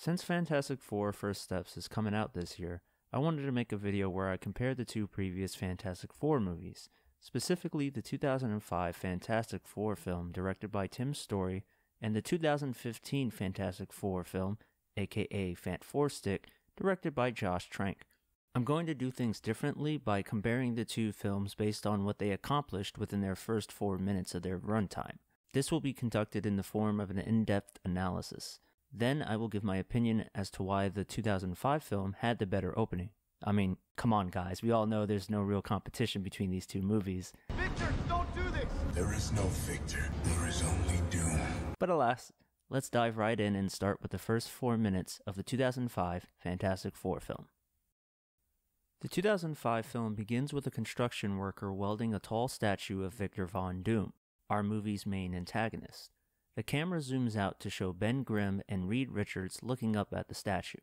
Since Fantastic Four First Steps is coming out this year, I wanted to make a video where I compare the two previous Fantastic Four movies, specifically the 2005 Fantastic Four film directed by Tim Story and the 2015 Fantastic Four film, aka Fant4stic, directed by Josh Trank. I'm going to do things differently by comparing the two films based on what they accomplished within their first 4 minutes of their runtime. This will be conducted in the form of an in-depth analysis. Then I will give my opinion as to why the 2005 film had the better opening. I mean, come on guys, we all know there's no real competition between these two movies. Victor, don't do this! There is no victor, there is only doom. But alas, let's dive right in and start with the first 4 minutes of the 2005 Fantastic Four film. The 2005 film begins with a construction worker welding a tall statue of Victor Von Doom, our movie's main antagonist. The camera zooms out to show Ben Grimm and Reed Richards looking up at the statue.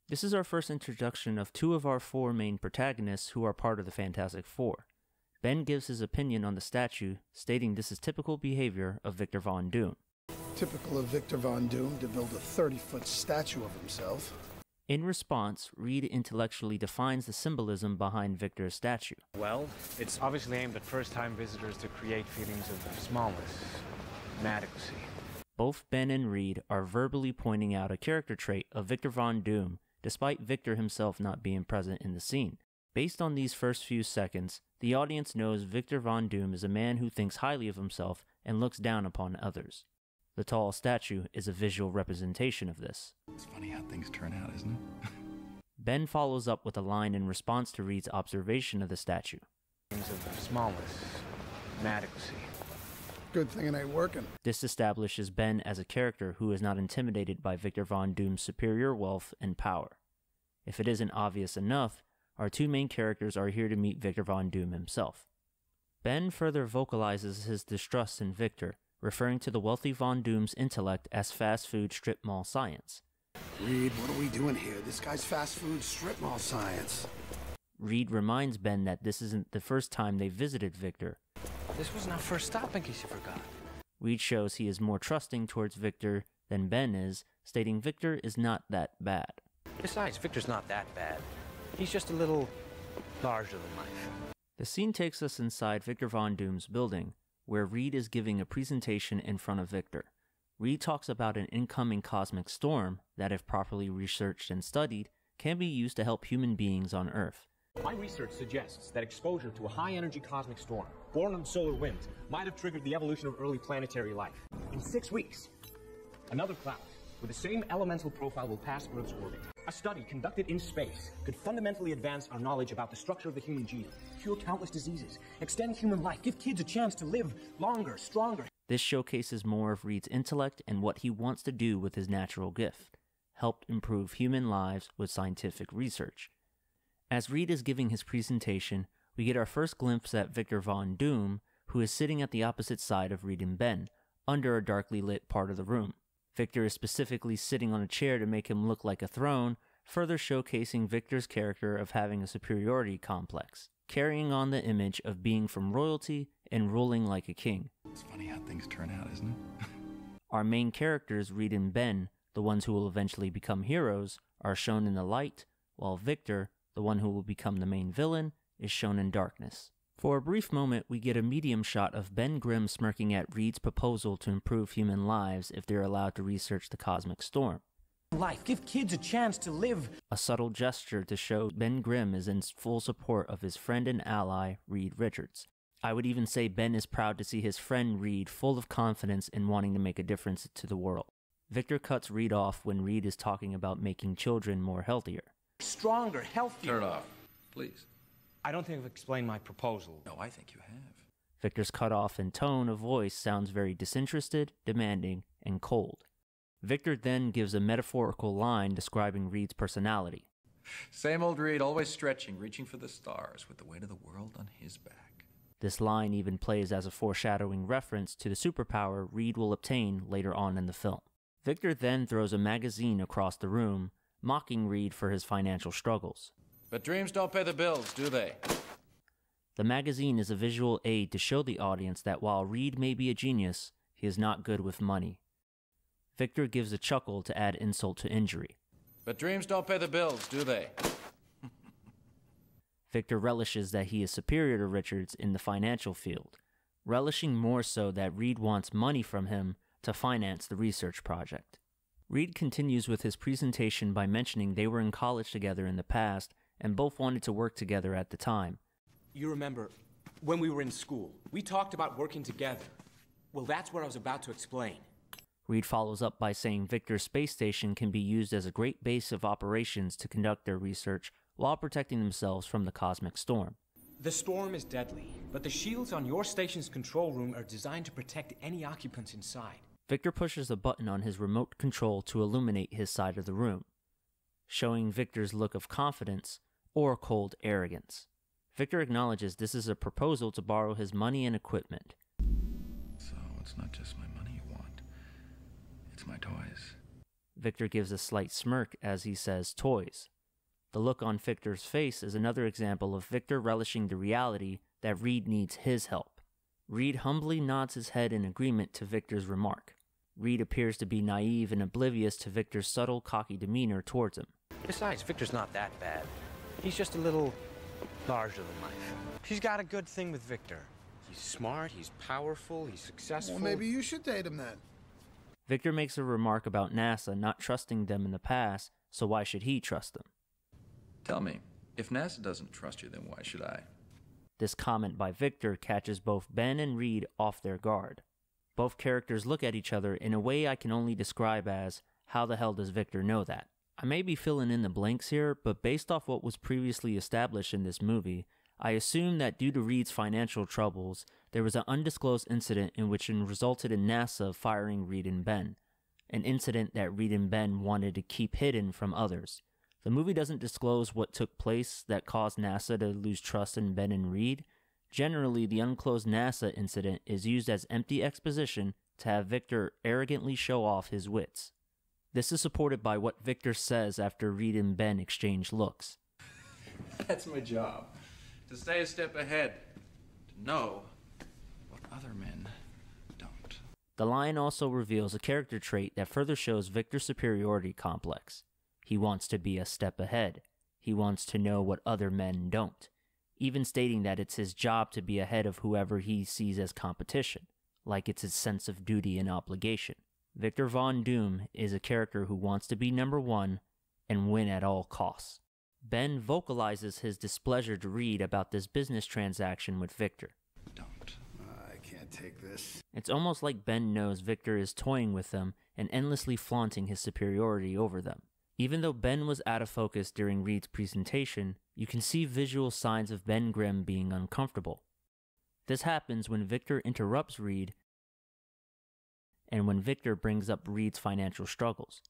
This is our first introduction of two of our four main protagonists who are part of the Fantastic Four. Ben gives his opinion on the statue, stating this is typical behavior of Victor Von Doom. Typical of Victor Von Doom to build a 30-foot statue of himself. In response, Reed intellectually defines the symbolism behind Victor's statue. Well, it's obviously aimed at first-time visitors to create feelings of smallness, inadequacy. Both Ben and Reed are verbally pointing out a character trait of Victor Von Doom, despite Victor himself not being present in the scene. Based on these first few seconds, the audience knows Victor Von Doom is a man who thinks highly of himself and looks down upon others. The tall statue is a visual representation of this. It's funny how things turn out, isn't it? Ben follows up with a line in response to Reed's observation of the statue. Feelings of smallness, inadequacy. Good thing it ain't working. This establishes Ben as a character who is not intimidated by Victor Von Doom's superior wealth and power. If it isn't obvious enough, our two main characters are here to meet Victor Von Doom himself. Ben further vocalizes his distrust in Victor, referring to the wealthy Von Doom's intellect as fast food strip mall science. Reed, what are we doing here? This guy's fast food strip mall science. Reed reminds Ben that this isn't the first time they visited Victor. This wasn't our first stop, in case you forgot. Reed shows he is more trusting towards Victor than Ben is, stating Victor is not that bad. Besides, Victor's not that bad. He's just a little larger than life. The scene takes us inside Victor Von Doom's building, where Reed is giving a presentation in front of Victor. Reed talks about an incoming cosmic storm that, if properly researched and studied, can be used to help human beings on Earth. My research suggests that exposure to a high-energy cosmic storm, born on solar winds, might have triggered the evolution of early planetary life. In 6 weeks, another planet with the same elemental profile will pass Earth's orbit. A study conducted in space could fundamentally advance our knowledge about the structure of the human genome, cure countless diseases, extend human life, give kids a chance to live longer, stronger. This showcases more of Reed's intellect and what he wants to do with his natural gift, help improve human lives with scientific research. As Reed is giving his presentation, we get our first glimpse at Victor Von Doom, who is sitting at the opposite side of Reed and Ben, under a darkly lit part of the room. Victor is specifically sitting on a chair to make him look like a throne, further showcasing Victor's character of having a superiority complex, carrying on the image of being from royalty and ruling like a king. It's funny how things turn out, isn't it? Our main characters, Reed and Ben, the ones who will eventually become heroes, are shown in the light, while Victor, the one who will become the main villain, is shown in darkness. For a brief moment, we get a medium shot of Ben Grimm smirking at Reed's proposal to improve human lives if they're allowed to research the cosmic storm. Life, give kids a chance to live. A subtle gesture to show Ben Grimm is in full support of his friend and ally, Reed Richards. I would even say Ben is proud to see his friend Reed full of confidence in wanting to make a difference to the world. Victor cuts Reed off when Reed is talking about making children more healthier. Stronger, healthier. Turn it off, please. I don't think I've explained my proposal. No, I think you have. Victor's cutoff and tone of voice sounds very disinterested, demanding, and cold. Victor then gives a metaphorical line describing Reed's personality. Same old Reed, always stretching, reaching for the stars, with the weight of the world on his back. This line even plays as a foreshadowing reference to the superpower Reed will obtain later on in the film. Victor then throws a magazine across the room, mocking Reed for his financial struggles. But dreams don't pay the bills, do they? The magazine is a visual aid to show the audience that while Reed may be a genius, he is not good with money. Victor gives a chuckle to add insult to injury. But dreams don't pay the bills, do they? Victor relishes that he is superior to Richards in the financial field, relishing more so that Reed wants money from him to finance the research project. Reed continues with his presentation by mentioning they were in college together in the past and both wanted to work together at the time. You remember, when we were in school, we talked about working together. Well, that's what I was about to explain. Reed follows up by saying Victor's space station can be used as a great base of operations to conduct their research while protecting themselves from the cosmic storm. The storm is deadly, but the shields on your station's control room are designed to protect any occupants inside. Victor pushes a button on his remote control to illuminate his side of the room, showing Victor's look of confidence or cold arrogance. Victor acknowledges this is a proposal to borrow his money and equipment. So it's not just my money you want. It's my toys. Victor gives a slight smirk as he says toys. The look on Victor's face is another example of Victor relishing the reality that Reed needs his help. Reed humbly nods his head in agreement to Victor's remark. Reed appears to be naive and oblivious to Victor's subtle, cocky demeanor towards him. Besides, Victor's not that bad. He's just a little larger than life. She's got a good thing with Victor. He's smart, he's powerful, he's successful. Well, maybe you should date him then. Victor makes a remark about NASA not trusting them in the past, so why should he trust them? Tell me, if NASA doesn't trust you, then why should I? This comment by Victor catches both Ben and Reed off their guard. Both characters look at each other in a way I can only describe as, how the hell does Victor know that? I may be filling in the blanks here, but based off what was previously established in this movie, I assume that due to Reed's financial troubles, there was an undisclosed incident in which it resulted in NASA firing Reed and Ben, an incident that Reed and Ben wanted to keep hidden from others. The movie doesn't disclose what took place that caused NASA to lose trust in Ben and Reed. Generally, the unclosed NASA incident is used as empty exposition to have Victor arrogantly show off his wits. This is supported by what Victor says after Reed and Ben exchange looks. That's my job. To stay a step ahead. To know what other men don't. The line also reveals a character trait that further shows Victor's superiority complex. He wants to be a step ahead. He wants to know what other men don't, even stating that it's his job to be ahead of whoever he sees as competition, like it's his sense of duty and obligation. Victor Von Doom is a character who wants to be number one and win at all costs. Ben vocalizes his displeasure to Reed about this business transaction with Victor. Don't. I can't take this. It's almost like Ben knows Victor is toying with them and endlessly flaunting his superiority over them. Even though Ben was out of focus during Reed's presentation, you can see visual signs of Ben Grimm being uncomfortable. This happens when Victor interrupts Reed and when Victor brings up Reed's financial struggles.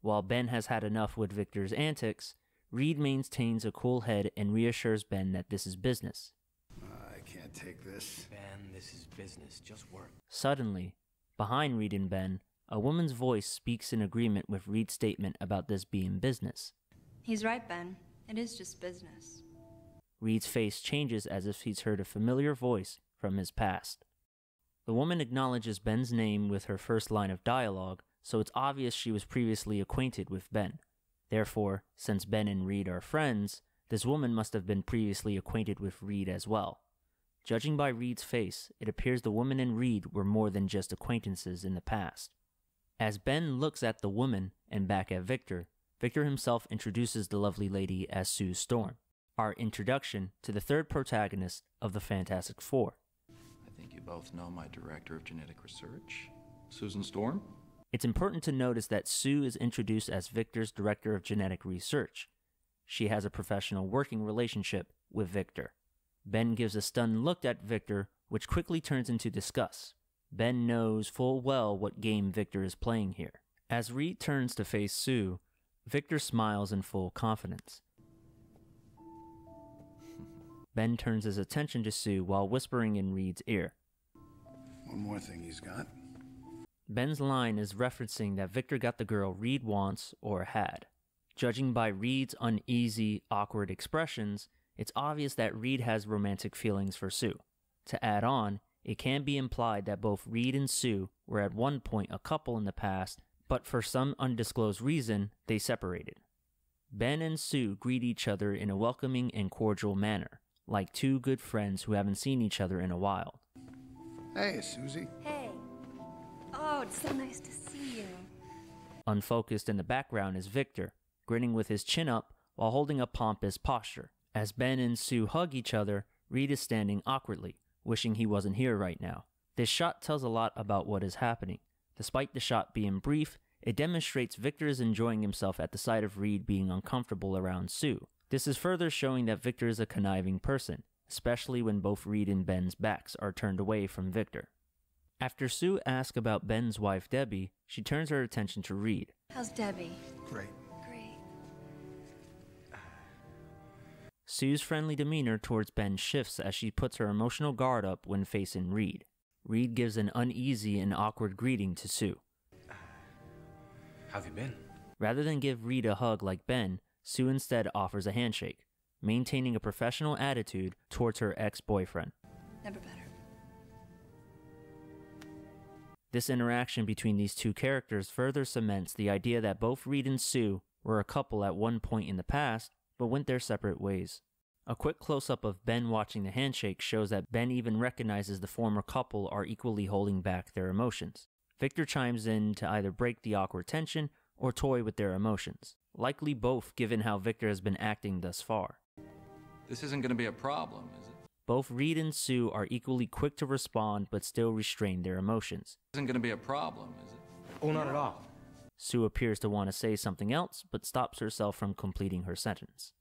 While Ben has had enough with Victor's antics, Reed maintains a cool head and reassures Ben that this is business. I can't take this. Ben, this is business. Just work. Suddenly, behind Reed and Ben, a woman's voice speaks in agreement with Reed's statement about this being business. He's right, Ben. It is just business. Reed's face changes as if he's heard a familiar voice from his past. The woman acknowledges Ben's name with her first line of dialogue, so it's obvious she was previously acquainted with Ben. Therefore, since Ben and Reed are friends, this woman must have been previously acquainted with Reed as well. Judging by Reed's face, it appears the woman and Reed were more than just acquaintances in the past. As Ben looks at the woman and back at Victor, Victor himself introduces the lovely lady as Sue Storm, our introduction to the third protagonist of the Fantastic Four. I think you both know my director of genetic research, Susan Storm. It's important to notice that Sue is introduced as Victor's director of genetic research. She has a professional working relationship with Victor. Ben gives a stunned look at Victor, which quickly turns into disgust. Ben knows full well what game Victor is playing here. As Reed turns to face Sue, Victor smiles in full confidence. Ben turns his attention to Sue while whispering in Reed's ear. One more thing he's got. Ben's line is referencing that Victor got the girl Reed wants or had. Judging by Reed's uneasy, awkward expressions, it's obvious that Reed has romantic feelings for Sue. To add on, it can be implied that both Reed and Sue were at one point a couple in the past, but for some undisclosed reason, they separated. Ben and Sue greet each other in a welcoming and cordial manner, like two good friends who haven't seen each other in a while. Hey, Susie. Hey. Oh, it's so nice to see you. Unfocused in the background is Victor, grinning with his chin up while holding a pompous posture. As Ben and Sue hug each other, Reed is standing awkwardly, wishing he wasn't here right now. This shot tells a lot about what is happening. Despite the shot being brief, it demonstrates Victor is enjoying himself at the sight of Reed being uncomfortable around Sue. This is further showing that Victor is a conniving person, especially when both Reed and Ben's backs are turned away from Victor. After Sue asks about Ben's wife Debbie, she turns her attention to Reed. How's Debbie? Great. Great. Sue's friendly demeanor towards Ben shifts as she puts her emotional guard up when facing Reed. Reed gives an uneasy and awkward greeting to Sue. How have you been? Rather than give Reed a hug like Ben, Sue instead offers a handshake, maintaining a professional attitude towards her ex-boyfriend. Never better. This interaction between these two characters further cements the idea that both Reed and Sue were a couple at one point in the past, but went their separate ways. A quick close-up of Ben watching the handshake shows that Ben even recognizes the former couple are equally holding back their emotions. Victor chimes in to either break the awkward tension or toy with their emotions. Likely both, given how Victor has been acting thus far. This isn't going to be a problem, is it? Both Reed and Sue are equally quick to respond but still restrain their emotions. Isn't going to be a problem, is it? Oh, not at all. Sue appears to want to say something else, but stops herself from completing her sentence.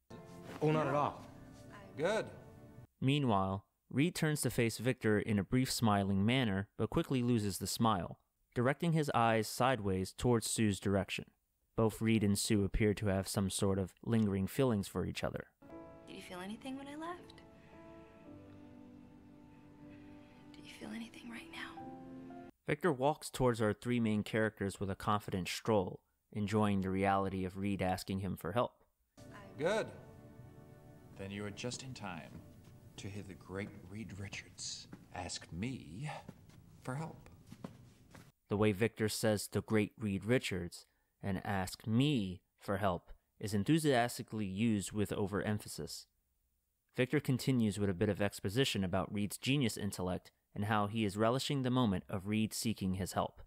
Oh, not at all. Good. Meanwhile, Reed turns to face Victor in a brief smiling manner, but quickly loses the smile, directing his eyes sideways towards Sue's direction. Both Reed and Sue appear to have some sort of lingering feelings for each other. Did you feel anything when I left? Do you feel anything right now? Victor walks towards our three main characters with a confident stroll, enjoying the reality of Reed asking him for help. Good. Then you are just in time to hear the great Reed Richards ask me for help. The way Victor says the great Reed Richards and ask me for help is enthusiastically used with overemphasis. Victor continues with a bit of exposition about Reed's genius intellect and how he is relishing the moment of Reed seeking his help.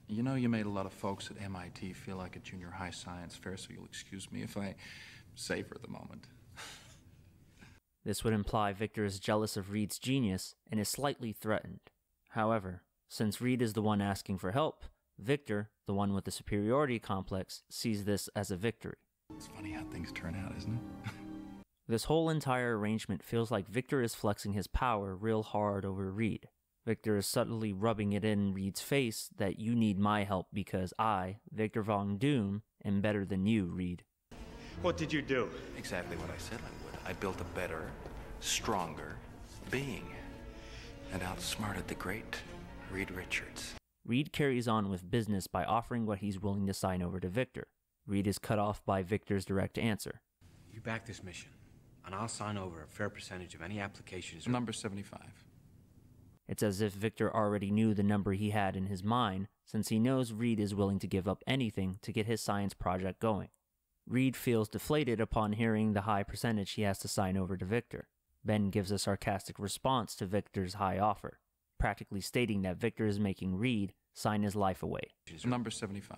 You know, you made a lot of folks at MIT feel like a junior high science fair, so you'll excuse me if I savor the moment. This would imply Victor is jealous of Reed's genius and is slightly threatened. However, since Reed is the one asking for help, Victor, the one with the superiority complex, sees this as a victory. It's funny how things turn out, isn't it? This whole entire arrangement feels like Victor is flexing his power real hard over Reed. Victor is subtly rubbing it in Reed's face that you need my help because I, Victor Von Doom, am better than you, Reed. What did you do? Exactly what I said I would. I built a better, stronger being and outsmarted the great Reed Richards. Reed carries on with business by offering what he's willing to sign over to Victor. Reed is cut off by Victor's direct answer. You back this mission, and I'll sign over a fair percentage of any applications. Number 75. It's as if Victor already knew the number he had in his mind, since he knows Reed is willing to give up anything to get his science project going. Reed feels deflated upon hearing the high percentage he has to sign over to Victor. Ben gives a sarcastic response to Victor's high offer, practically stating that Victor is making Reed sign his life away. Number 75.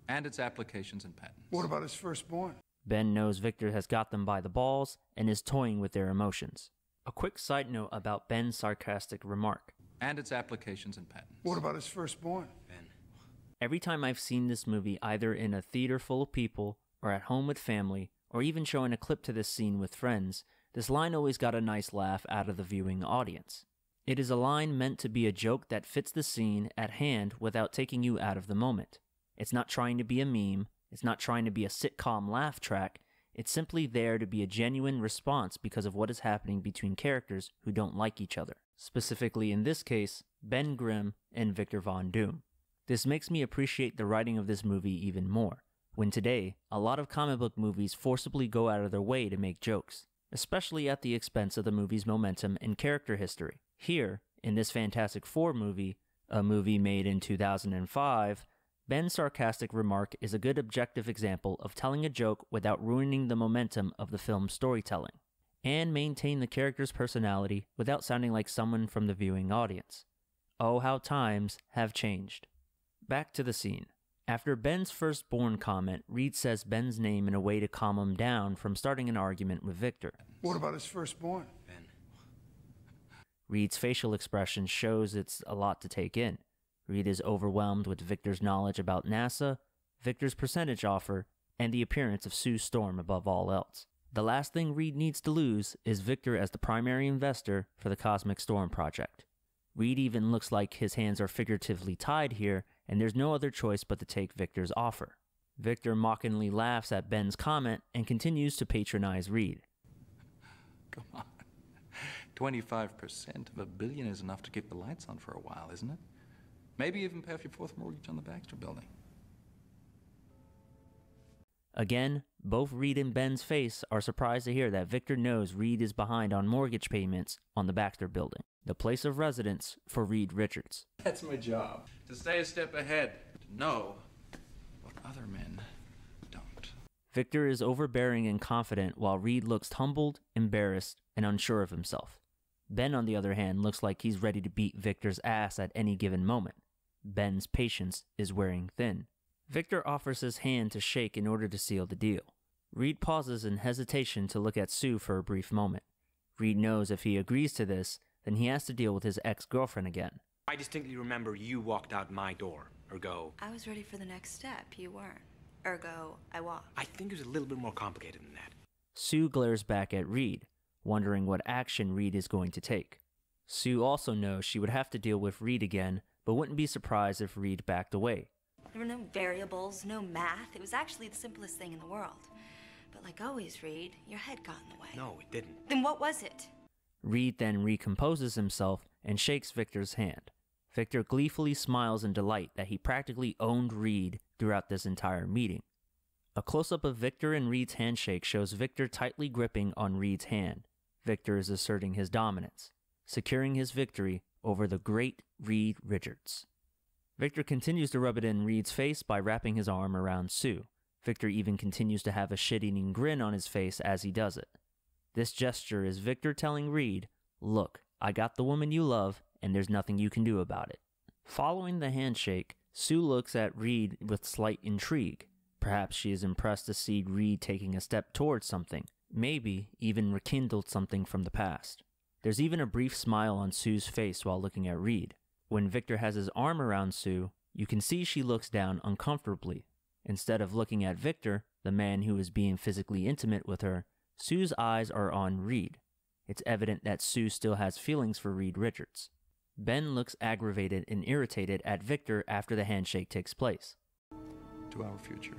And its applications and patents. What about his firstborn? Ben knows Victor has got them by the balls and is toying with their emotions. A quick side note about Ben's sarcastic remark. And its applications and patents. What about his firstborn? Ben. Every time I've seen this movie either in a theater full of people, or at home with family, or even showing a clip to this scene with friends, this line always got a nice laugh out of the viewing audience. It is a line meant to be a joke that fits the scene at hand without taking you out of the moment. It's not trying to be a meme, it's not trying to be a sitcom laugh track, it's simply there to be a genuine response because of what is happening between characters who don't like each other. Specifically in this case, Ben Grimm and Victor Von Doom. This makes me appreciate the writing of this movie even more, when today, a lot of comic book movies forcibly go out of their way to make jokes, especially at the expense of the movie's momentum and character history. Here, in this Fantastic Four movie, a movie made in 2005, Ben's sarcastic remark is a good objective example of telling a joke without ruining the momentum of the film's storytelling, and maintain the character's personality without sounding like someone from the viewing audience. Oh, how times have changed. Back to the scene. After Ben's firstborn comment, Reed says Ben's name in a way to calm him down from starting an argument with Victor. What about his firstborn? Ben. Reed's facial expression shows it's a lot to take in. Reed is overwhelmed with Victor's knowledge about NASA, Victor's percentage offer, and the appearance of Sue Storm above all else. The last thing Reed needs to lose is Victor as the primary investor for the Cosmic Storm project. Reed even looks like his hands are figuratively tied here, and there's no other choice but to take Victor's offer. Victor mockingly laughs at Ben's comment and continues to patronize Reed. Come on. 25% of $1 billion is enough to keep the lights on for a while, isn't it? Maybe even pay off your fourth mortgage on the Baxter building. Again, both Reed and Ben's face are surprised to hear that Victor knows Reed is behind on mortgage payments on the Baxter building, the place of residence for Reed Richards. That's my job. To stay a step ahead. To know what other men don't. Victor is overbearing and confident while Reed looks humbled, embarrassed, and unsure of himself. Ben, on the other hand, looks like he's ready to beat Victor's ass at any given moment. Ben's patience is wearing thin. Victor offers his hand to shake in order to seal the deal. Reed pauses in hesitation to look at Sue for a brief moment. Reed knows if he agrees to this, then he has to deal with his ex-girlfriend again. I distinctly remember you walked out my door. Ergo. I was ready for the next step. You weren't. Ergo, I walked. I think it was a little bit more complicated than that. Sue glares back at Reed, wondering what action Reed is going to take. Sue also knows she would have to deal with Reed again, but wouldn't be surprised if Reed backed away. There were no variables, no math. It was actually the simplest thing in the world. But like always, Reed, your head got in the way. No, it didn't. Then what was it? Reed then recomposes himself and shakes Victor's hand. Victor gleefully smiles in delight that he practically owned Reed throughout this entire meeting. A close-up of Victor and Reed's handshake shows Victor tightly gripping on Reed's hand. Victor is asserting his dominance, securing his victory over the great Reed Richards. Victor continues to rub it in Reed's face by wrapping his arm around Sue. Victor even continues to have a shit-eating grin on his face as he does it. This gesture is Victor telling Reed, "Look, I got the woman you love, and there's nothing you can do about it." Following the handshake, Sue looks at Reed with slight intrigue. Perhaps she is impressed to see Reed taking a step towards something, maybe even rekindled something from the past. There's even a brief smile on Sue's face while looking at Reed. When Victor has his arm around Sue, you can see she looks down uncomfortably. Instead of looking at Victor, the man who is being physically intimate with her, Sue's eyes are on Reed. It's evident that Sue still has feelings for Reed Richards. Ben looks aggravated and irritated at Victor after the handshake takes place. To our future.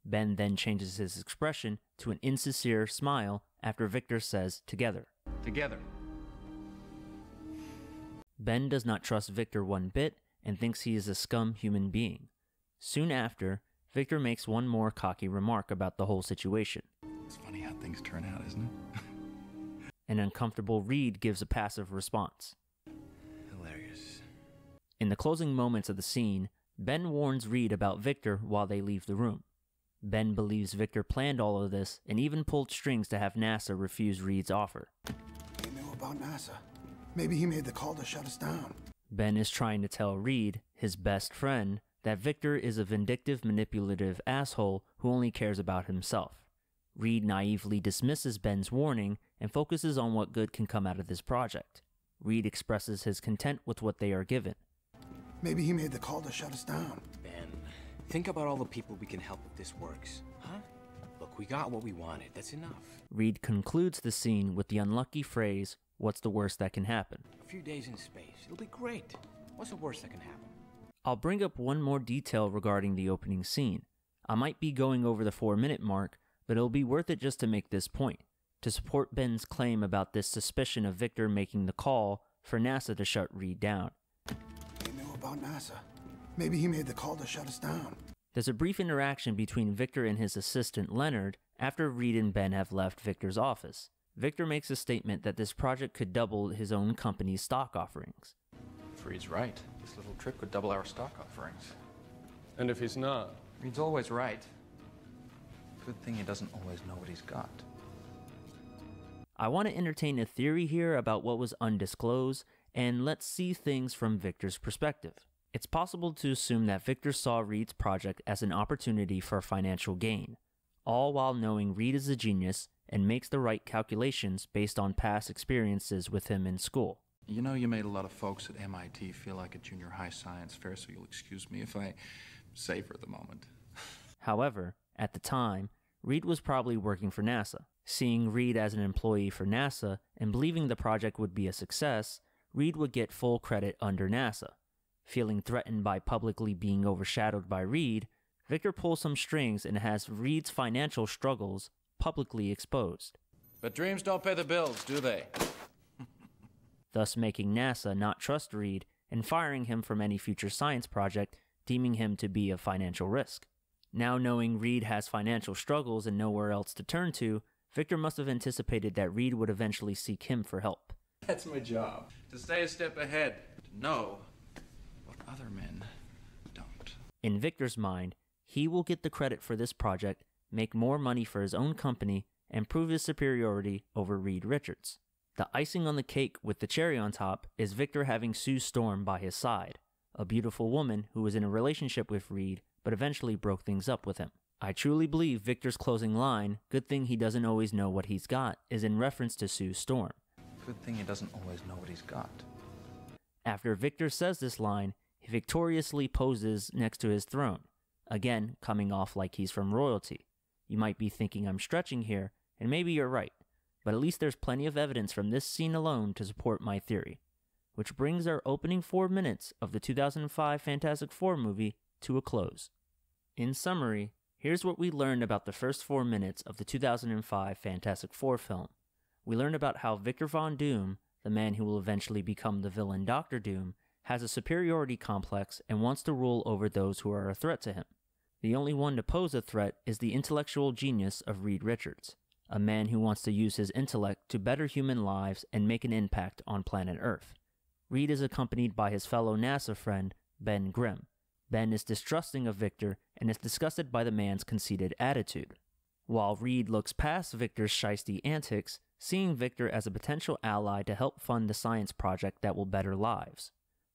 Ben then changes his expression to an insincere smile after Victor says, "Together." Together. Ben does not trust Victor one bit and thinks he is a scum human being. Soon after, Victor makes one more cocky remark about the whole situation. It's funny how things turn out, isn't it? An uncomfortable Reed gives a passive response. Hilarious. In the closing moments of the scene, Ben warns Reed about Victor while they leave the room. Ben believes Victor planned all of this and even pulled strings to have NASA refuse Reed's offer. He knew about NASA. Maybe he made the call to shut us down. Ben is trying to tell Reed, his best friend, that Victor is a vindictive, manipulative asshole who only cares about himself. Reed naively dismisses Ben's warning and focuses on what good can come out of this project. Reed expresses his content with what they are given. Maybe he made the call to shut us down. Ben, think about all the people we can help if this works. Huh? Look, we got what we wanted. That's enough. Reed concludes the scene with the unlucky phrase, "What's the worst that can happen?" A few days in space. It'll be great. What's the worst that can happen? I'll bring up one more detail regarding the opening scene. I might be going over the 4-minute mark, but it'll be worth it just to make this point, to support Ben's claim about this suspicion of Victor making the call for NASA to shut Reed down. He knew about NASA. Maybe he made the call to shut us down. There's a brief interaction between Victor and his assistant Leonard after Reed and Ben have left Victor's office. Victor makes a statement that this project could double his own company's stock offerings. If Reed's right, this little trip could double our stock offerings. And if he's not? Reed's always right. Good thing he doesn't always know what he's got. I want to entertain a theory here about what was undisclosed, and let's see things from Victor's perspective. It's possible to assume that Victor saw Reed's project as an opportunity for financial gain, all while knowing Reed is a genius and makes the right calculations based on past experiences with him in school. You know, you made a lot of folks at MIT feel like a junior high science fair, so you'll excuse me if I savor the moment. However, at the time, Reed was probably working for NASA. Seeing Reed as an employee for NASA and believing the project would be a success, Reed would get full credit under NASA. Feeling threatened by publicly being overshadowed by Reed, Victor pulls some strings and has Reed's financial struggles publicly exposed. But dreams don't pay the bills, do they? Thus making NASA not trust Reed and firing him from any future science project, deeming him to be a financial risk. Now knowing Reed has financial struggles and nowhere else to turn to, Victor must have anticipated that Reed would eventually seek him for help. That's my job. To stay a step ahead. To know what other men don't. In Victor's mind, he will get the credit for this project, make more money for his own company, and prove his superiority over Reed Richards. The icing on the cake with the cherry on top is Victor having Sue Storm by his side, a beautiful woman who was in a relationship with Reed but eventually broke things up with him. I truly believe Victor's closing line, "Good thing he doesn't always know what he's got," is in reference to Sue Storm. Good thing he doesn't always know what he's got. After Victor says this line, he victoriously poses next to his throne, again coming off like he's from royalty. You might be thinking I'm stretching here, and maybe you're right, but at least there's plenty of evidence from this scene alone to support my theory. Which brings our opening 4 minutes of the 2005 Fantastic Four movie to a close. In summary, here's what we learned about the first 4 minutes of the 2005 Fantastic Four film. We learned about how Victor Von Doom, the man who will eventually become the villain Doctor Doom, has a superiority complex and wants to rule over those who are a threat to him. The only one to pose a threat is the intellectual genius of Reed Richards, a man who wants to use his intellect to better human lives and make an impact on planet Earth. Reed is accompanied by his fellow NASA friend, Ben Grimm. Ben is distrusting of Victor and is disgusted by the man's conceited attitude. While Reed looks past Victor's shisty antics, seeing Victor as a potential ally to help fund the science project that will better lives.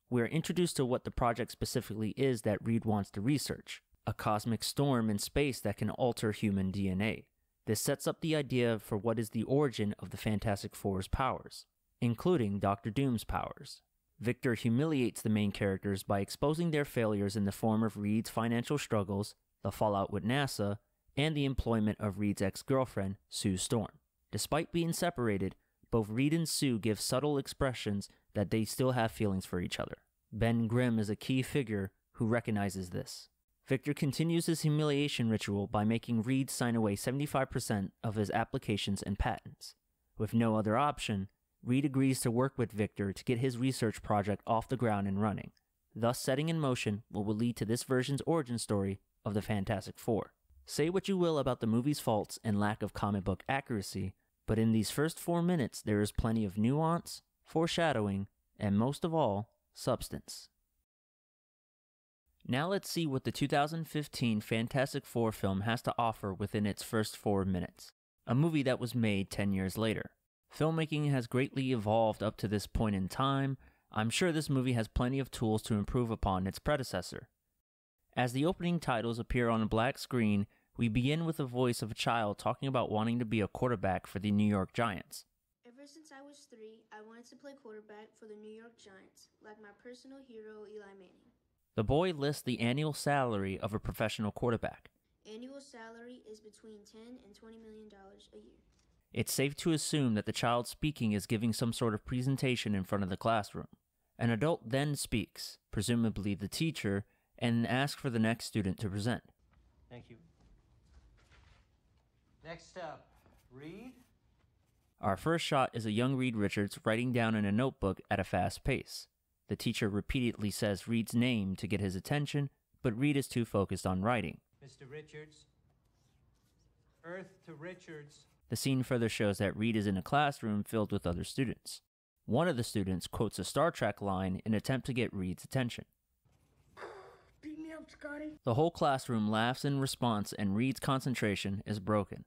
We are introduced to what the project specifically is that Reed wants to research, a cosmic storm in space that can alter human DNA. This sets up the idea for what is the origin of the Fantastic Four's powers, including Doctor Doom's powers. Victor humiliates the main characters by exposing their failures in the form of Reed's financial struggles, the fallout with NASA, and the employment of Reed's ex-girlfriend, Sue Storm. Despite being separated, both Reed and Sue give subtle expressions that they still have feelings for each other. Ben Grimm is a key figure who recognizes this. Victor continues his humiliation ritual by making Reed sign away 75% of his applications and patents. With no other option, Reed agrees to work with Victor to get his research project off the ground and running, thus setting in motion what will lead to this version's origin story of the Fantastic Four. Say what you will about the movie's faults and lack of comic book accuracy, but in these first 4 minutes there is plenty of nuance, foreshadowing, and most of all, substance. Now let's see what the 2015 Fantastic Four film has to offer within its first 4 minutes, a movie that was made 10 years later. Filmmaking has greatly evolved up to this point in time. I'm sure this movie has plenty of tools to improve upon its predecessor. As the opening titles appear on a black screen, we begin with the voice of a child talking about wanting to be a quarterback for the New York Giants. Ever since I was 3, I wanted to play quarterback for the New York Giants, like my personal hero, Eli Manning. The boy lists the annual salary of a professional quarterback. Annual salary is between $10 and $20 million a year. It's safe to assume that the child speaking is giving some sort of presentation in front of the classroom. An adult then speaks, presumably the teacher, and asks for the next student to present. Thank you. Next up, Reed. Our first shot is a young Reed Richards writing down in a notebook at a fast pace. The teacher repeatedly says Reed's name to get his attention, but Reed is too focused on writing. Mr. Richards. Earth to Richards. The scene further shows that Reed is in a classroom filled with other students. One of the students quotes a Star Trek line in an attempt to get Reed's attention. Beat me up, Scotty. The whole classroom laughs in response, and Reed's concentration is broken.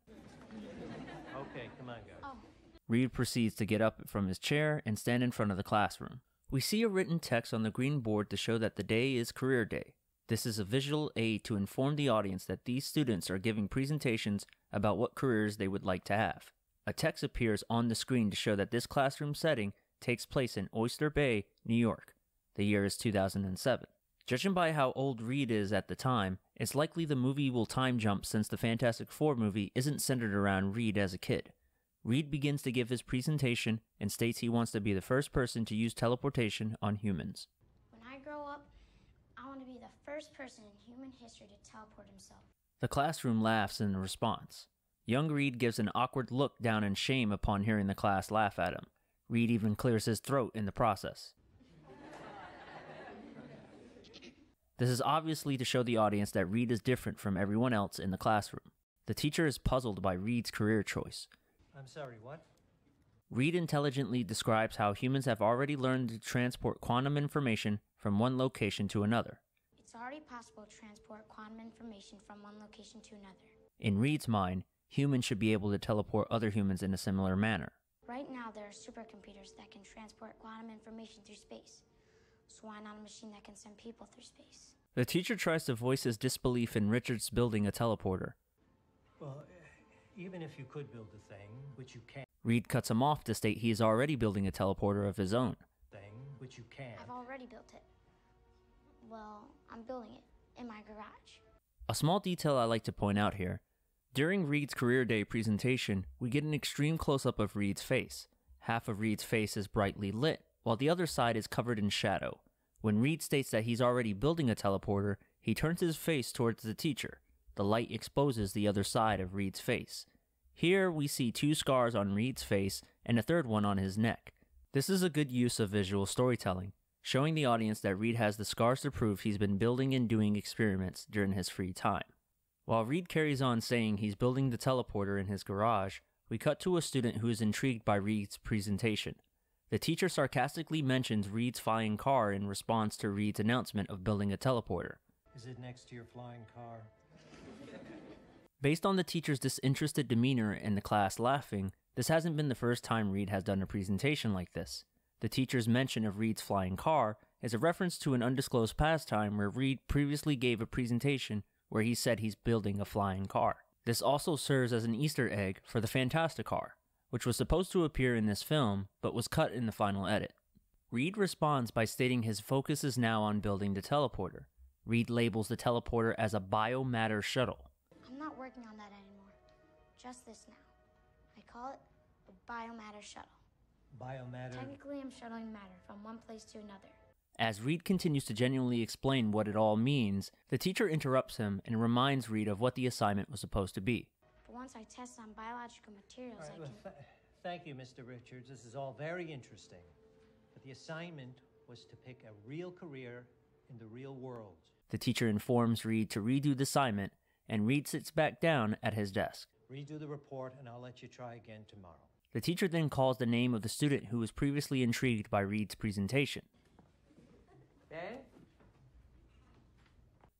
Okay, come on, guys. Reed proceeds to get up from his chair and stand in front of the classroom. We see a written text on the green board to show that the day is Career Day. This is a visual aid to inform the audience that these students are giving presentations about what careers they would like to have. A text appears on the screen to show that this classroom setting takes place in Oyster Bay, New York. The year is 2007. Judging by how old Reed is at the time, it's likely the movie will time jump since the Fantastic Four movie isn't centered around Reed as a kid. Reed begins to give his presentation and states he wants to be the first person to use teleportation on humans. When I grow up, I want to be the first person in human history to teleport himself. The classroom laughs in response. Young Reed gives an awkward look down in shame upon hearing the class laugh at him. Reed even clears his throat in the process. This is obviously to show the audience that Reed is different from everyone else in the classroom. The teacher is puzzled by Reed's career choice. I'm sorry, what? Reed intelligently describes how humans have already learned to transport quantum information from one location to another. It's already possible to transport quantum information from one location to another. In Reed's mind, humans should be able to teleport other humans in a similar manner. Right now, there are supercomputers that can transport quantum information through space. So why not a machine that can send people through space? The teacher tries to voice his disbelief in Richards building a teleporter. Well, even if you could build a thing, which you can't. Reed cuts him off to state he is already building a teleporter of his own. Which you can't. I've already built it. Well, I'm building it in my garage. A small detail I like to point out here. During Reed's Career Day presentation, we get an extreme close-up of Reed's face. Half of Reed's face is brightly lit, while the other side is covered in shadow. When Reed states that he's already building a teleporter, he turns his face towards the teacher. The light exposes the other side of Reed's face. Here we see 2 scars on Reed's face and a third one on his neck. This is a good use of visual storytelling, showing the audience that Reed has the scars to prove he's been building and doing experiments during his free time. While Reed carries on saying he's building the teleporter in his garage, we cut to a student who is intrigued by Reed's presentation. The teacher sarcastically mentions Reed's flying car in response to Reed's announcement of building a teleporter. Is it next to your flying car? Based on the teacher's disinterested demeanor and the class laughing, this hasn't been the first time Reed has done a presentation like this. The teacher's mention of Reed's flying car is a reference to an undisclosed pastime where Reed previously gave a presentation where he said he's building a flying car. This also serves as an Easter egg for the Fantasticar, which was supposed to appear in this film but was cut in the final edit. Reed responds by stating his focus is now on building the teleporter. Reed labels the teleporter as a biomatter shuttle. I'm not working on that anymore. Just this now. I call it a biomatter shuttle. Biomatter? Technically, I'm shuttling matter from one place to another. As Reed continues to genuinely explain what it all means, the teacher interrupts him and reminds Reed of what the assignment was supposed to be. But once I test on biological materials, All right, well, thank you, Mr. Richards. This is all very interesting. But the assignment was to pick a real career in the real world. The teacher informs Reed to redo the assignment, and Reed sits back down at his desk. Redo the report, and I'll let you try again tomorrow. The teacher then calls the name of the student who was previously intrigued by Reed's presentation. Ben?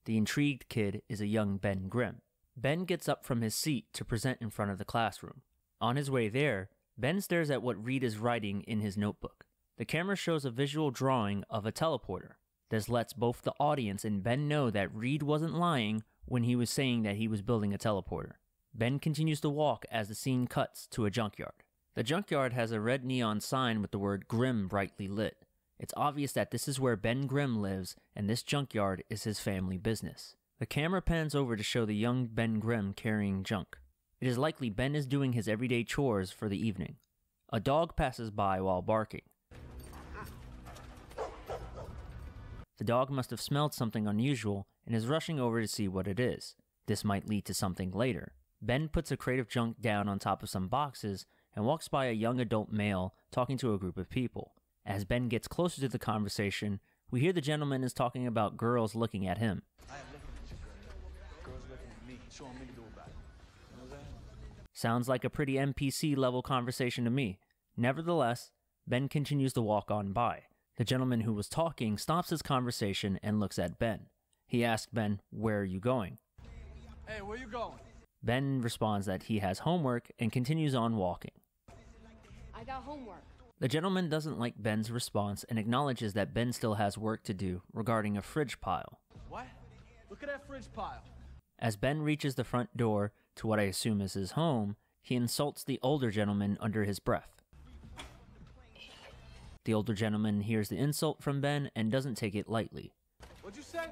The intrigued kid is a young Ben Grimm. Ben gets up from his seat to present in front of the classroom. On his way there, Ben stares at what Reed is writing in his notebook. The camera shows a visual drawing of a teleporter. This lets both the audience and Ben know that Reed wasn't lying when he was saying that he was building a teleporter. Ben continues to walk as the scene cuts to a junkyard. The junkyard has a red neon sign with the word Grimm brightly lit. It's obvious that this is where Ben Grimm lives, and this junkyard is his family business. The camera pans over to show the young Ben Grimm carrying junk. It is likely Ben is doing his everyday chores for the evening. A dog passes by while barking. The dog must have smelled something unusual and is rushing over to see what it is. This might lead to something later. Ben puts a crate of junk down on top of some boxes and walks by a young adult male talking to a group of people. As Ben gets closer to the conversation, we hear the gentleman is talking about girls looking at him. I am looking at you, girl. Girls looking at me. Showing me to do about it. You know what I'm saying? Sounds like a pretty NPC level conversation to me. Nevertheless, Ben continues to walk on by. The gentleman who was talking stops his conversation and looks at Ben. He asks Ben, "Where are you going?" Hey, where you going? Ben responds that he has homework and continues on walking. I got homework. The gentleman doesn't like Ben's response and acknowledges that Ben still has work to do regarding a fridge pile. What? Look at that fridge pile. As Ben reaches the front door to what I assume is his home, he insults the older gentleman under his breath. The older gentleman hears the insult from Ben and doesn't take it lightly. What'd you say?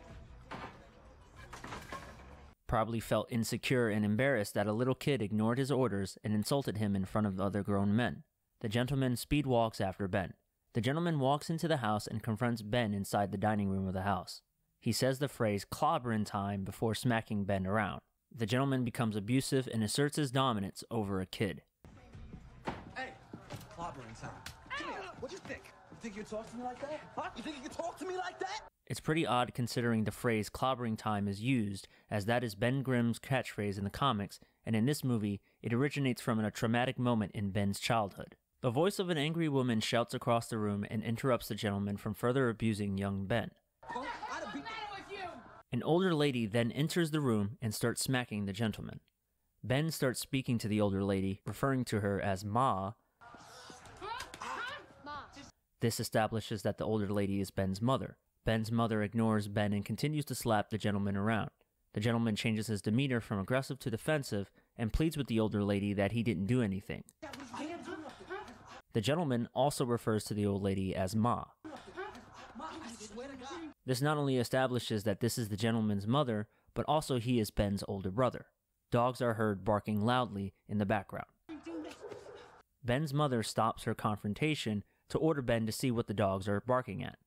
Probably felt insecure and embarrassed that a little kid ignored his orders and insulted him in front of other grown men. The gentleman speed walks after Ben. The gentleman walks into the house and confronts Ben inside the dining room of the house. He says the phrase "clobberin' time" before smacking Ben around. The gentleman becomes abusive and asserts his dominance over a kid. Hey, clobberin' time. Come here. What'd you think? You think you can talk to me like that? Huh? You think you can talk to me like that? It's pretty odd considering the phrase "clobbering time" is used, as that is Ben Grimm's catchphrase in the comics, and in this movie, it originates from a traumatic moment in Ben's childhood. The voice of an angry woman shouts across the room and interrupts the gentleman from further abusing young Ben. An older lady then enters the room and starts smacking the gentleman. Ben starts speaking to the older lady, referring to her as Ma. This establishes that the older lady is Ben's mother. Ben's mother ignores Ben and continues to slap the gentleman around. The gentleman changes his demeanor from aggressive to defensive and pleads with the older lady that he didn't do anything. The gentleman also refers to the old lady as Ma. This not only establishes that this is the gentleman's mother, but also he is Ben's older brother. Dogs are heard barking loudly in the background. Ben's mother stops her confrontation to order Ben to see what the dogs are barking at.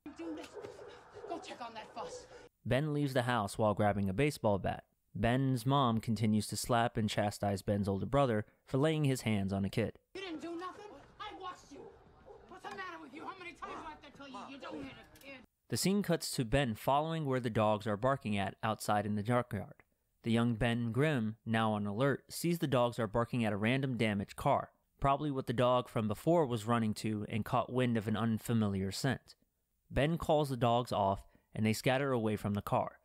Go check on that fuss. Ben leaves the house while grabbing a baseball bat. Ben's mom continues to slap and chastise Ben's older brother for laying his hands on a kid. You didn't do nothing? I watched you. What's the matter with you? How many times do I have to tell you you don't hit a kid? The scene cuts to Ben following where the dogs are barking at outside in the junkyard. The young Ben Grimm, now on alert, sees the dogs are barking at a random damaged car, probably what the dog from before was running to, and caught wind of an unfamiliar scent. Ben calls the dogs off and they scatter away from the car.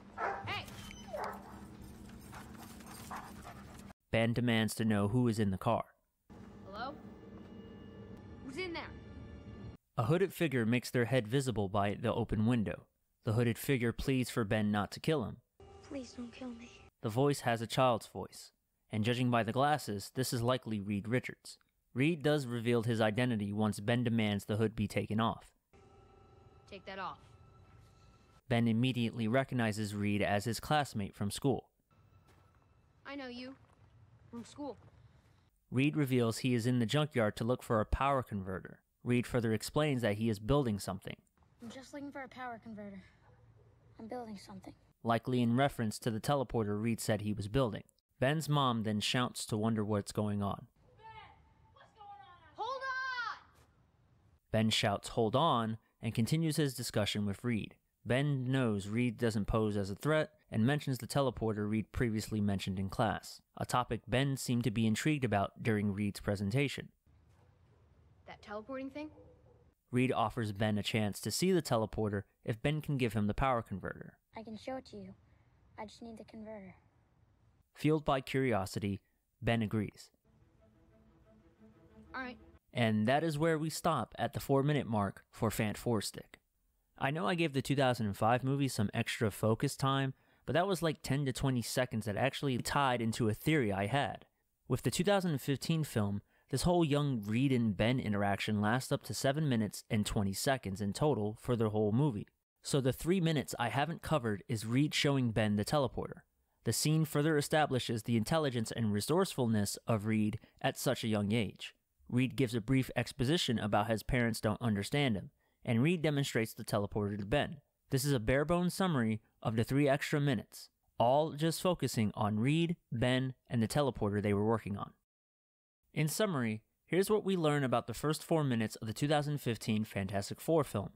Hey! Ben demands to know who is in the car. Hello? Who's in there? A hooded figure makes their head visible by the open window. The hooded figure pleads for Ben not to kill him. Please don't kill me. The voice has a child's voice, and judging by the glasses, this is likely Reed Richards. Reed does reveal his identity once Ben demands the hood be taken off. Take that off. Ben immediately recognizes Reed as his classmate from school. I know you. From school. Reed reveals he is in the junkyard to look for a power converter. Reed further explains that he is building something, I'm just looking for a power converter. I'm building something. likely in reference to the teleporter Reed said he was building. Ben's mom then shouts to wonder what's going on. Hold on! Ben shouts, "Hold on," and continues his discussion with Reed. Ben knows Reed doesn't pose as a threat and mentions the teleporter Reed previously mentioned in class, a topic Ben seemed to be intrigued about during Reed's presentation. That teleporting thing? Reed offers Ben a chance to see the teleporter if Ben can give him the power converter. I can show it to you. I just need the converter. Fueled by curiosity, Ben agrees. Alright. And that is where we stop at the 4-minute mark for Fant 4-Stick. I know I gave the 2005 movie some extra focus time, but that was like 10 to 20 seconds that actually tied into a theory I had. With the 2015 film, this whole young Reed and Ben interaction lasts up to 7 minutes and 20 seconds in total for the whole movie. So the 3 minutes I haven't covered is Reed showing Ben the teleporter. The scene further establishes the intelligence and resourcefulness of Reed at such a young age. Reed gives a brief exposition about his parents don't understand him, and Reed demonstrates the teleporter to Ben. This is a bare-bones summary of the 3 extra minutes, all just focusing on Reed, Ben, and the teleporter they were working on. In summary, here's what we learn about the first 4 minutes of the 2015 Fantastic Four film.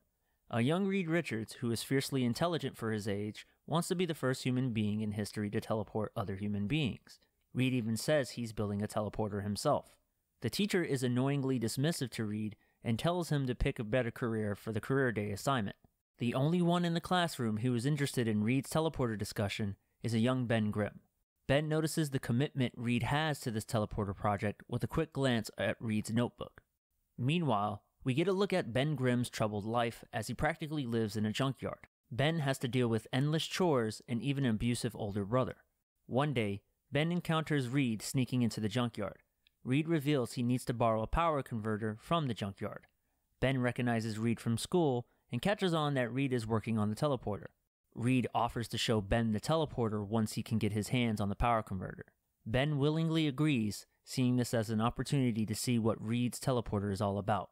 A young Reed Richards, who is fiercely intelligent for his age, wants to be the first human being in history to teleport other human beings. Reed even says he's building a teleporter himself. The teacher is annoyingly dismissive to Reed and tells him to pick a better career for the career day assignment. The only one in the classroom who is interested in Reed's teleporter discussion is a young Ben Grimm. Ben notices the commitment Reed has to this teleporter project with a quick glance at Reed's notebook. Meanwhile, we get a look at Ben Grimm's troubled life as he practically lives in a junkyard. Ben has to deal with endless chores and even an abusive older brother. One day, Ben encounters Reed sneaking into the junkyard. Reed reveals he needs to borrow a power converter from the junkyard. Ben recognizes Reed from school and catches on that Reed is working on the teleporter. Reed offers to show Ben the teleporter once he can get his hands on the power converter. Ben willingly agrees, seeing this as an opportunity to see what Reed's teleporter is all about.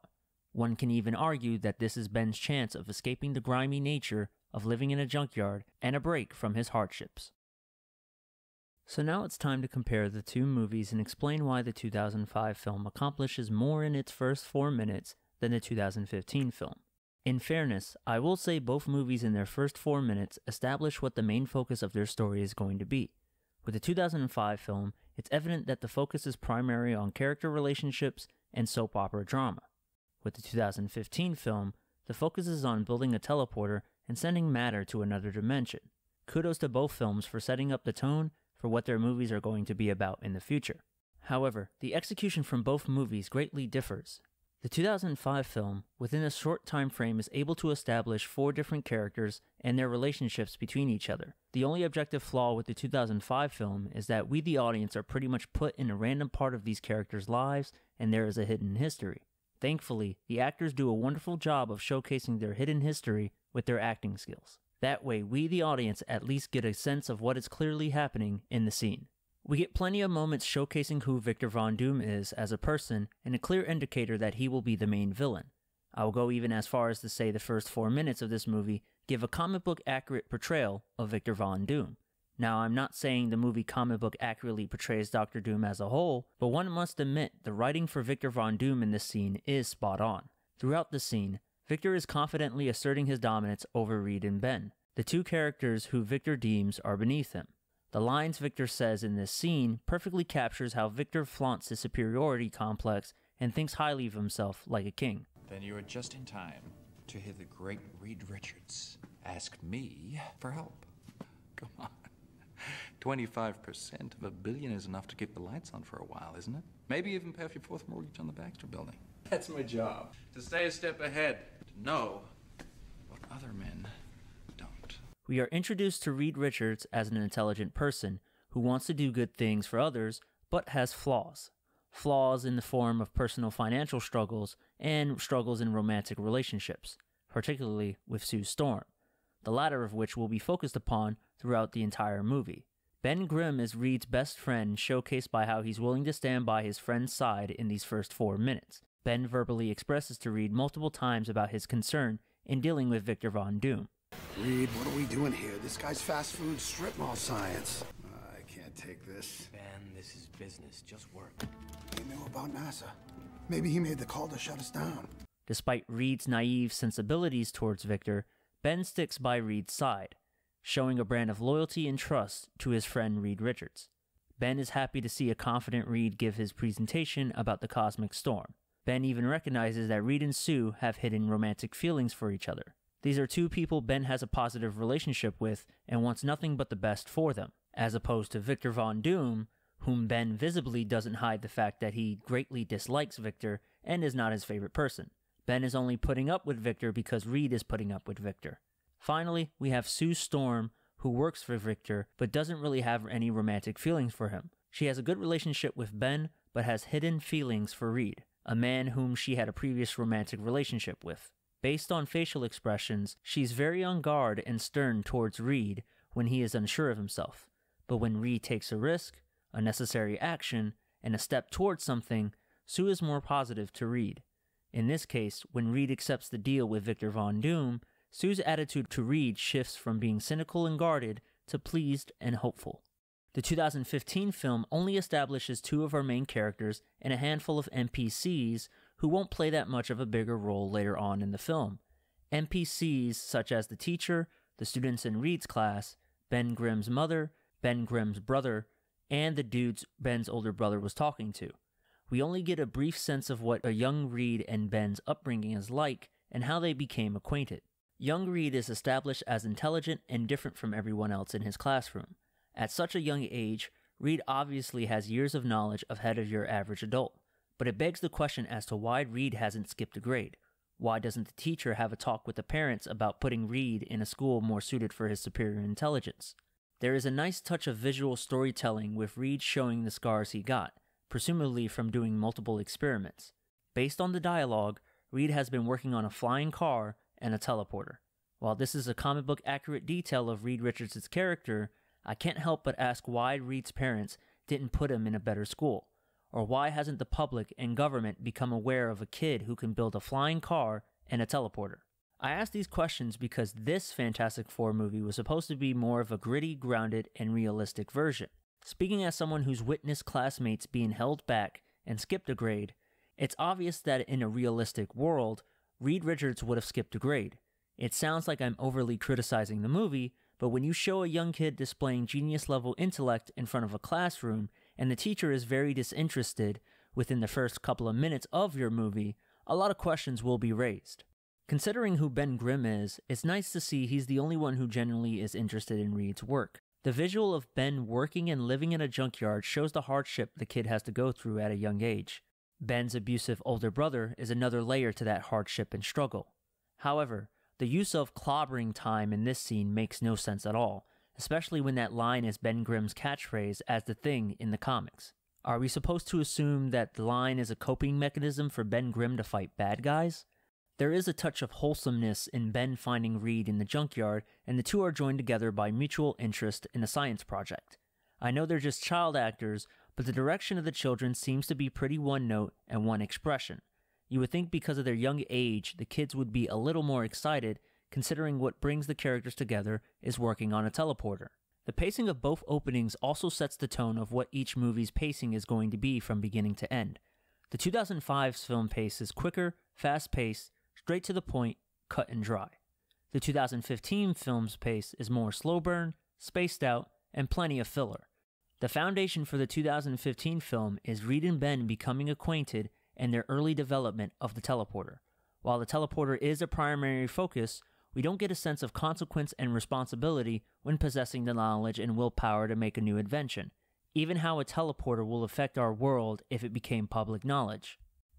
One can even argue that this is Ben's chance of escaping the grimy nature of living in a junkyard and a break from his hardships. So now it's time to compare the two movies and explain why the 2005 film accomplishes more in its first 4 minutes than the 2015 film. In fairness, I will say both movies in their first 4 minutes establish what the main focus of their story is going to be. With the 2005 film, it's evident that the focus is primarily on character relationships and soap opera drama. With the 2015 film, the focus is on building a teleporter and sending matter to another dimension. Kudos to both films for setting up the tone for what their movies are going to be about in the future. However, the execution from both movies greatly differs. The 2005 film, within a short time frame, is able to establish 4 different characters and their relationships between each other. The only objective flaw with the 2005 film is that we, the audience, are pretty much put in a random part of these characters' lives, and there is a hidden history. Thankfully, the actors do a wonderful job of showcasing their hidden history with their acting skills. That way, we, the audience, at least get a sense of what is clearly happening in the scene. We get plenty of moments showcasing who Victor Von Doom is as a person and a clear indicator that he will be the main villain. I will go even as far as to say the first 4 minutes of this movie give a comic book accurate portrayal of Victor Von Doom. Now, I'm not saying the movie comic book accurately portrays Dr. Doom as a whole, but one must admit the writing for Victor Von Doom in this scene is spot on. Throughout the scene, Victor is confidently asserting his dominance over Reed and Ben, the two characters who Victor deems are beneath him. The lines Victor says in this scene perfectly captures how Victor flaunts his superiority complex and thinks highly of himself like a king. Then you are just in time to hear the great Reed Richards ask me for help. Come on. 25% of $1 billion is enough to keep the lights on for a while, isn't it? Maybe even pay off your 4th mortgage on the Baxter building. That's my job. To stay a step ahead. To know what other men don't. We are introduced to Reed Richards as an intelligent person who wants to do good things for others, but has flaws. Flaws in the form of personal financial struggles and struggles in romantic relationships, particularly with Sue Storm, the latter of which will be focused upon throughout the entire movie. Ben Grimm is Reed's best friend, showcased by how he's willing to stand by his friend's side in these first 4 minutes. Ben verbally expresses to Reed multiple times about his concern in dealing with Victor Von Doom. Reed, what are we doing here? This guy's fast food strip mall science. I can't take this. Ben, this is business. Just work. He knew about NASA. Maybe he made the call to shut us down. Despite Reed's naive sensibilities towards Victor, Ben sticks by Reed's side, showing a brand of loyalty and trust to his friend Reed Richards. Ben is happy to see a confident Reed give his presentation about the cosmic storm. Ben even recognizes that Reed and Sue have hidden romantic feelings for each other. These are two people Ben has a positive relationship with and wants nothing but the best for them, as opposed to Victor Von Doom, whom Ben visibly doesn't hide the fact that he greatly dislikes Victor and is not his favorite person. Ben is only putting up with Victor because Reed is putting up with Victor. Finally, we have Sue Storm, who works for Victor but doesn't really have any romantic feelings for him. She has a good relationship with Ben but has hidden feelings for Reed, a man whom she had a previous romantic relationship with. Based on facial expressions, she's very on guard and stern towards Reed when he is unsure of himself. But when Reed takes a risk, a necessary action, and a step towards something, Sue is more positive to Reed. In this case, when Reed accepts the deal with Victor Von Doom, Sue's attitude to Reed shifts from being cynical and guarded to pleased and hopeful. The 2015 film only establishes 2 of our main characters and a handful of NPCs who won't play that much of a bigger role later on in the film. NPCs such as the teacher, the students in Reed's class, Ben Grimm's mother, Ben Grimm's brother, and the dudes Ben's older brother was talking to. We only get a brief sense of what a young Reed and Ben's upbringing is like and how they became acquainted. Young Reed is established as intelligent and different from everyone else in his classroom. At such a young age, Reed obviously has years of knowledge ahead of your average adult, but it begs the question as to why Reed hasn't skipped a grade. Why doesn't the teacher have a talk with the parents about putting Reed in a school more suited for his superior intelligence? There is a nice touch of visual storytelling with Reed showing the scars he got, presumably from doing multiple experiments. Based on the dialogue, Reed has been working on a flying car and a teleporter. While this is a comic book accurate detail of Reed Richards' character, I can't help but ask why Reed's parents didn't put him in a better school, or why hasn't the public and government become aware of a kid who can build a flying car and a teleporter? I ask these questions because this Fantastic Four movie was supposed to be more of a gritty, grounded, and realistic version. Speaking as someone who's witnessed classmates being held back and skipped a grade, it's obvious that in a realistic world, Reed Richards would have skipped a grade. It sounds like I'm overly criticizing the movie, but when you show a young kid displaying genius-level intellect in front of a classroom, and the teacher is very disinterested within the first couple of minutes of your movie, a lot of questions will be raised. Considering who Ben Grimm is, it's nice to see he's the only one who genuinely is interested in Reed's work. The visual of Ben working and living in a junkyard shows the hardship the kid has to go through at a young age. Ben's abusive older brother is another layer to that hardship and struggle. However, the use of clobbering time in this scene makes no sense at all, especially when that line is Ben Grimm's catchphrase as the Thing in the comics. Are we supposed to assume that the line is a coping mechanism for Ben Grimm to fight bad guys? There is a touch of wholesomeness in Ben finding Reed in the junkyard, and the two are joined together by mutual interest in a science project. I know they're just child actors, but the direction of the children seems to be pretty one note and one expression. You would think because of their young age, the kids would be a little more excited, considering what brings the characters together is working on a teleporter. The pacing of both openings also sets the tone of what each movie's pacing is going to be from beginning to end. The 2005's film pace is quicker, fast-paced, straight to the point, cut and dry. The 2015 film's pace is more slow burn, spaced out, and plenty of filler. The foundation for the 2015 film is Reed and Ben becoming acquainted and their early development of the teleporter. While the teleporter is a primary focus, we don't get a sense of consequence and responsibility when possessing the knowledge and willpower to make a new invention, even how a teleporter will affect our world if it became public knowledge.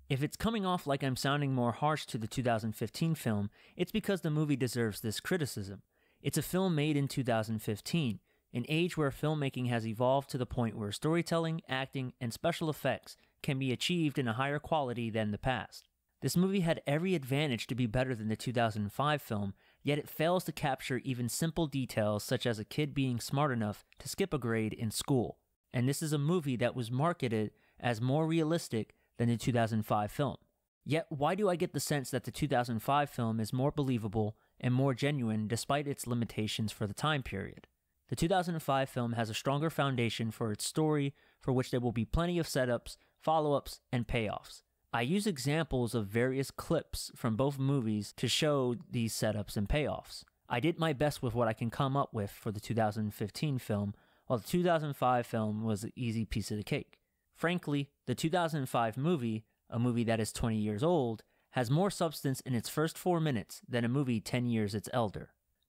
If it's coming off like I'm sounding more harsh to the 2015 film, it's because the movie deserves this criticism. It's a film made in 2015, an age where filmmaking has evolved to the point where storytelling, acting, and special effects can be achieved in a higher quality than the past. This movie had every advantage to be better than the 2005 film, yet it fails to capture even simple details such as a kid being smart enough to skip a grade in school. And this is a movie that was marketed as more realistic than the 2005 film. Yet, why do I get the sense that the 2005 film is more believable and more genuine despite its limitations for the time period? The 2005 film has a stronger foundation for its story, for which there will be plenty of setups, follow-ups, and payoffs. I use examples of various clips from both movies to show these setups and payoffs. I did my best with what I can come up with for the 2015 film, while the 2005 film was an easy piece of the cake. Frankly, the 2005 movie, a movie that is 20 years old, has more substance in its first 4 minutes than a movie 10 years its elder.